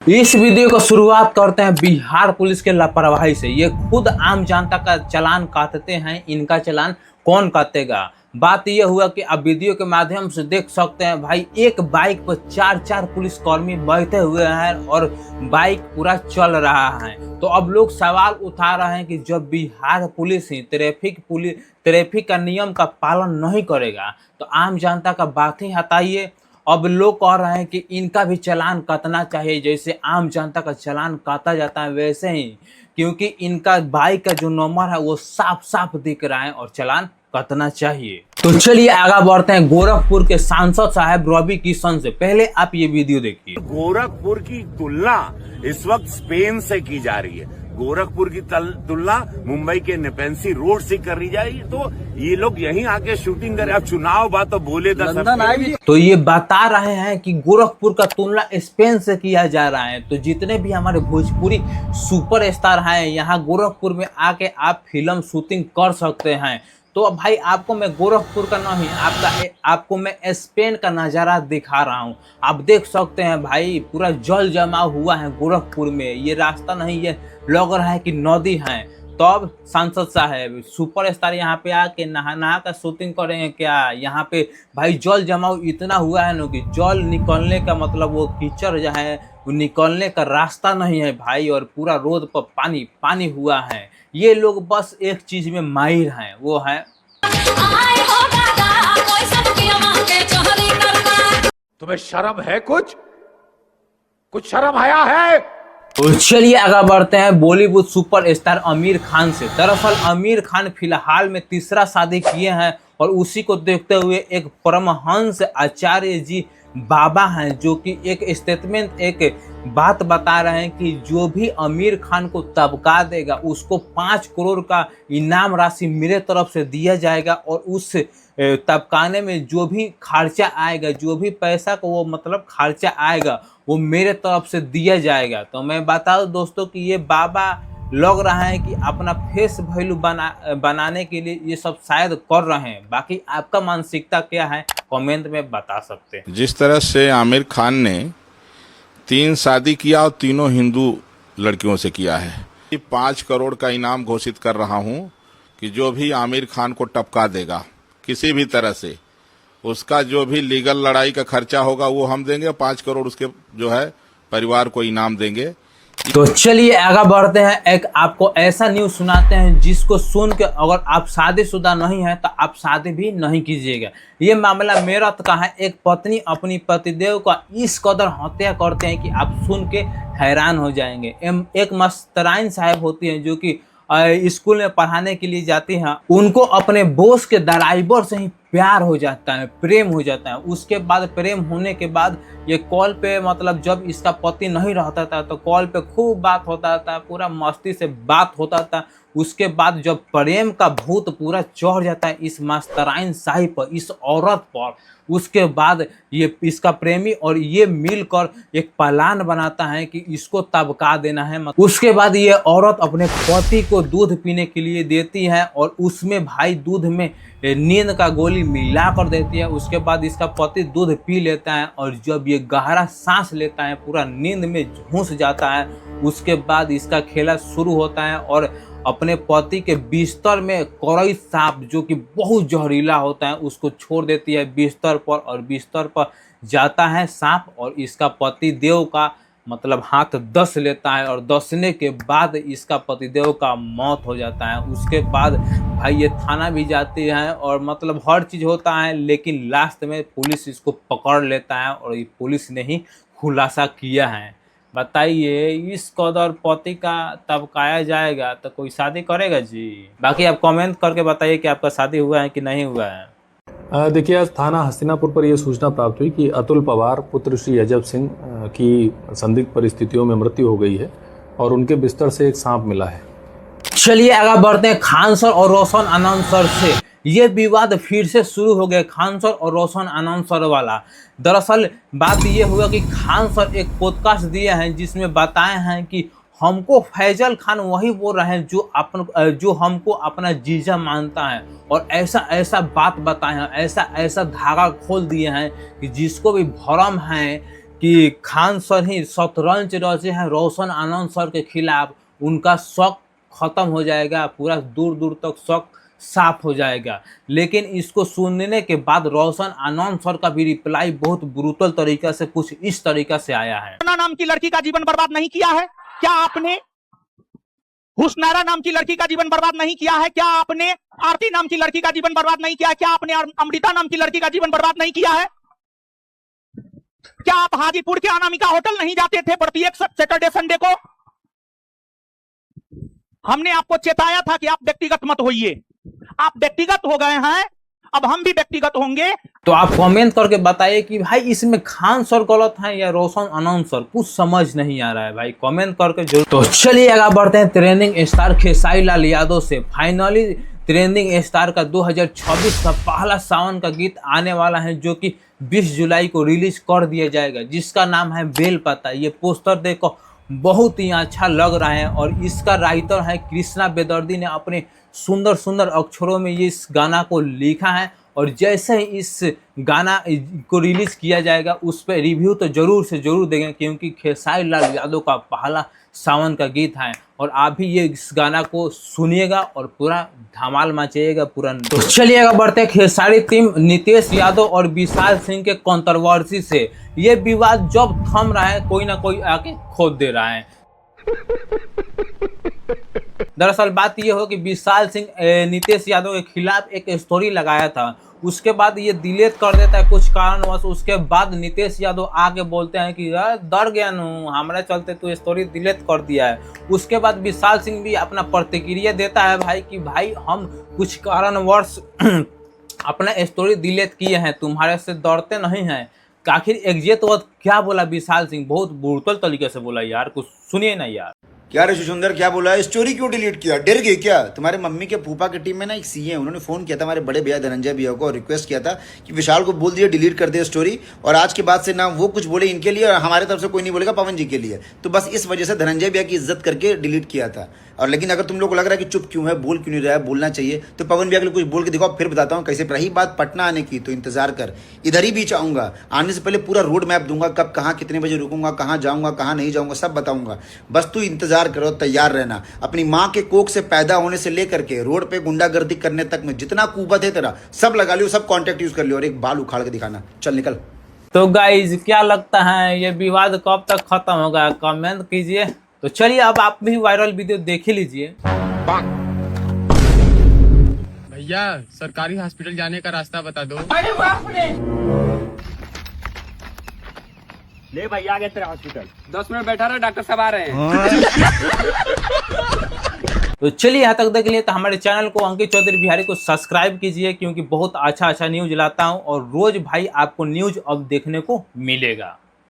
इस वीडियो को शुरुआत करते हैं बिहार पुलिस के लापरवाही से। ये खुद आम जनता का चालान काटते हैं, इनका चालान कौन काटेगा। बात यह हुआ कि अब वीडियो के माध्यम से देख सकते हैं भाई, एक बाइक पर चार पुलिसकर्मी बैठे हुए हैं और बाइक पूरा चल रहा है। तो अब लोग सवाल उठा रहे हैं कि जब बिहार पुलिस ही ट्रैफिक का नियम का पालन नहीं करेगा तो आम जनता का बात ही हटाइए। अब लोग कह रहे हैं कि इनका भी चालान काटना चाहिए, जैसे आम जनता का चालान काटा जाता है वैसे ही, क्योंकि इनका बाइक का जो नंबर है वो साफ साफ दिख रहा है और चालान काटना चाहिए। तो चलिए आगे बढ़ते हैं गोरखपुर के सांसद साहब रवि किशन से। पहले आप ये वीडियो देखिए। गोरखपुर की तुलना इस वक्त स्पेन से की जा रही है। गोरखपुर की तुलना मुंबई के नेपेंसी रोड से करी जाए, तो ये लोग यहीं आके शूटिंग करें। अब चुनाव बात तो बोले तो ये बता रहे हैं कि गोरखपुर का तुलना स्पेन से किया जा रहा है। तो जितने भी हमारे भोजपुरी सुपरस्टार हैं यहाँ गोरखपुर में आके आप फिल्म शूटिंग कर सकते हैं। तो अब भाई आपको मैं गोरखपुर का नहीं, आपको मैं स्पेन का नज़ारा दिखा रहा हूँ। आप देख सकते हैं भाई पूरा जल जमाव हुआ है गोरखपुर में। ये रास्ता नहीं, ये लग रहा है कि नदी है। तो अब सांसद साहब सुपरस्टार यहाँ पे आके नहा कर शूटिंग करेंगे क्या? यहाँ पे भाई जल जमाव इतना हुआ है ना कि जल निकलने का मतलब वो कीचड़ जो है वो निकलने का रास्ता नहीं है भाई, और पूरा रोड पर पानी पानी हुआ है। ये लोग बस एक चीज में माहिर हैं, वो है तुम्हें शर्म है? कुछ शर्म आया है? तो चलिए आगे बढ़ते हैं बॉलीवुड सुपरस्टार आमिर खान से। दरअसल आमिर खान फिलहाल में तीसरा शादी किए हैं और उसी को देखते हुए एक परमहंस आचार्य जी बाबा हैं जो कि एक स्टेटमेंट, एक बात बता रहे हैं कि जो भी आमिर खान को तबका देगा उसको 5 करोड़ का इनाम राशि मेरे तरफ से दिया जाएगा, और उस तबकाने में जो भी खर्चा आएगा, जो भी पैसा को वो मतलब खर्चा आएगा वो मेरे तरफ से दिया जाएगा। तो मैं बता दूं दोस्तों कि ये बाबा लग रहा है कि अपना फेस वैल्यू बनाने के लिए ये सब शायद कर रहे हैं। बाकी आपका मानसिकता क्या है कमेंट में बता सकते हैं। जिस तरह से आमिर खान ने 3 शादी किया और तीनों हिंदू लड़कियों से किया है, 5 करोड़ का इनाम घोषित कर रहा हूं कि जो भी आमिर खान को टपका देगा किसी भी तरह से, उसका जो भी लीगल लड़ाई का खर्चा होगा वो हम देंगे, 5 करोड़ उसके जो है परिवार को इनाम देंगे। तो चलिए आगे बढ़ते हैं। एक आपको ऐसा न्यूज सुनाते हैं जिसको सुन के अगर आप शादीशुदा नहीं है तो आप शादी भी नहीं कीजिएगा। ये मामला मेरठ का है। एक पत्नी अपनी पतिदेव का इस कदर हत्या करते हैं कि आप सुन के हैरान हो जाएंगे। एक मास्टराइन साहब होती है जो कि स्कूल में पढ़ाने के लिए जाती हैं। उनको अपने बॉस के ड्राइवर से ही प्यार हो जाता है, प्रेम हो जाता है। उसके बाद प्रेम होने के बाद ये कॉल पे मतलब जब इसका पति नहीं रहता था तो कॉल पे खूब बात होता था, पूरा मस्ती से बात होता था। उसके बाद जब प्रेम का भूत पूरा चढ़ जाता है इस मास्टराइन साहिब पर, इस औरत पर, उसके बाद ये इसका प्रेमी और ये मिलकर एक प्लान बनाता है कि इसको तबका देना है। उसके बाद ये औरत अपने पति को दूध पीने के लिए देती है और उसमें भाई दूध में नींद का गोली मिला कर देती है। उसके बाद इसका पति दूध पी लेता है और जब ये गहरा सांस लेता है, पूरा नींद में घुस जाता है, उसके बाद इसका खेला शुरू होता है और अपने पति के बिस्तर में कड़ई सांप जो कि बहुत जहरीला होता है उसको छोड़ देती है बिस्तर पर, और बिस्तर पर जाता है सांप और इसका पति देव का मतलब हाथ दस लेता है, और दसने के बाद इसका पतिदेव का मौत हो जाता है। उसके बाद भाई ये थाना भी जाती है और मतलब हर चीज़ होता है, लेकिन लास्ट में पुलिस इसको पकड़ लेता है और ये पुलिस ने ही खुलासा किया है। बताइए इस कदर पति का तबकाया जाएगा तो कोई शादी करेगा जी? बाकी आप कमेंट करके बताइए कि आपका शादी हुआ है कि नहीं हुआ है। देखिए, आज थाना हस्तिनापुर पर यह सूचना प्राप्त हुई कि अतुल पवार पुत्र श्री अजब सिंह की संदिग्ध परिस्थितियों में मृत्यु हो गई है और उनके बिस्तर से एक सांप मिला है। चलिए आगे बढ़ते हैं खान सर और रोशन आनंद सर से। ये विवाद फिर से शुरू हो गया खान सर और रोशन आनंद सर वाला। दरअसल बात ये हुआ कि खान सर एक पॉडकास्ट दिए हैं जिसमें बताए हैं कि हमको फैजल खान वही बोल रहे हैं जो हमको अपना जीजा मानता है, और ऐसा बात बताए हैं, ऐसा धागा खोल दिए हैं कि जिसको भी भरम है कि खान सर ही शतरंज रचे हैं रोशन आनंद सर के खिलाफ, उनका शक खत्म हो जाएगा, पूरा दूर दूर तक शक साफ हो जाएगा। लेकिन इसको सुनने के बाद रोशन आनंद सर का भी रिप्लाई बहुत ब्रूटल तरीका से कुछ इस तरीका से आया है। नाम की लड़की का जीवन बर्बाद नहीं किया है क्या आपने? हुस्नैरा नाम की लड़की का जीवन बर्बाद नहीं किया है क्या आपने? आरती नाम की लड़की का जीवन बर्बाद नहीं किया है क्या आपने? अमृता नाम की लड़की का जीवन बर्बाद नहीं किया है क्या? आप हाजीपुर के अनामिका होटल नहीं जाते थे प्रत्येक सैटरडे संडे को? हमने आपको चेताया था कि आप व्यक्तिगत मत होइए, आप व्यक्तिगत हो गए हैं, अब हम भी व्यक्तिगत होंगे। तो आप कमेंट करके बताइए कि भाई इसमें खान सर गलत है या रोशन आनंद सर, कुछ समझ नहीं आ रहा है भाई, कमेंट करके जरूर। तो चलिए आगे बढ़ते हैं ट्रेंडिंग स्टार खेसारी लाल यादव से। फाइनली ट्रेंडिंग स्टार का 2026 का पहला सावन का गीत आने वाला है, जो कि 20 जुलाई को रिलीज कर दिया जाएगा, जिसका नाम है बेलपता। ये पोस्टर देखो बहुत ही अच्छा लग रहा है और इसका राइटर है कृष्णा बेदर्दी ने अपने सुंदर सुंदर अक्षरों में ये इस गाना को लिखा है। और जैसे ही इस गाना को रिलीज किया जाएगा उस पर रिव्यू तो जरूर से जरूर देंगे, क्योंकि खेसारी लाल यादव का पहला सावन का गीत है। और आप भी ये इस गाना को सुनिएगा और पूरा धमाल मचाइएगा पूरा। तो चलिए आगे बढ़ते हैं खेसारी टीम नितेश यादव और विशाल सिंह के कंट्रोवर्सी से। ये विवाद जब थम रहा है कोई ना कोई आके खोद दे रहा है। दरअसल बात यह हो कि विशाल सिंह नितेश यादव के खिलाफ एक स्टोरी लगाया था, उसके बाद ये डिलीट कर देता है कुछ कारणवश। उसके बाद नितेश यादव आके बोलते हैं कि डर गया नू, हमारे चलते तू स्टोरी डिलीट कर दिया है। उसके बाद विशाल सिंह भी अपना प्रतिक्रिया देता है भाई कि भाई हम कुछ कारणवश अपना स्टोरी डिलीट किए हैं, तुम्हारे से डरते नहीं हैं। आखिर एग्जैक्ट वक्त क्या बोला विशाल सिंह, बहुत ब्रूटल तरीके से बोला यार, कुछ सुनिए ना यार। क्या रे सुंदर क्या बोला है? स्टोरी क्यों डिलीट किया? डर गए क्या? तुम्हारे मम्मी के फूफा की टीम में ना एक सीए, उन्होंने फोन किया था हमारे बड़े भैया धनंजय भैया को और रिक्वेस्ट किया था कि विशाल को बोल दिया डिलीट कर दे स्टोरी, और आज के बाद से ना वो कुछ बोले इनके लिए और हमारे तरफ से कोई नहीं बोलेगा पवन जी के लिए। तो बस इस वजह से धनंजय भैया की इज्जत करके डिलीट किया था। और लेकिन अगर तुम लोग को लग रहा है कि चुप क्यों है, बोल क्यों नहीं रहा है, बोलना चाहिए, तो पवन भैया के लिए कुछ बोल के दिखाओ, फिर बताता हूँ कैसे। रही बात पटना आने की तो इंतजार कर, इधर ही बीच आऊंगा, आने से पहले पूरा रोड मैप दूंगा, कब कहाँ कितने बजे रुकूंगा, कहाँ जाऊंगा कहाँ नहीं जाऊंगा सब बताऊंगा। बस तू इंतजार करो, तैयार रहना। अपनी माँ के कोख से पैदा होने से लेकर के रोड पे गुंडागर्दी करने तक में जितना कुबत है तेरा सब लगा लियो, सब कॉन्टेक्ट यूज कर लियो और एक बाल उखाड़ के दिखाना। चल निकल। तो गाइज क्या लगता है ये विवाद कब तक खत्म होगा, कमेंट कीजिए। तो चलिए अब आप भी वायरल वीडियो देख ही लीजिए। भैया सरकारी हॉस्पिटल जाने का रास्ता बता दो। ले भैया आ गया तेरा हॉस्पिटल। 10 मिनट बैठा रहा, डॉक्टर साहब आ रहे हैं। तो चलिए यहाँ तक देख लिए तो हमारे चैनल को अंकित चौधरी बिहारी को सब्सक्राइब कीजिए, क्योंकि बहुत अच्छा अच्छा न्यूज लाता हूँ और रोज भाई आपको न्यूज अब देखने को मिलेगा।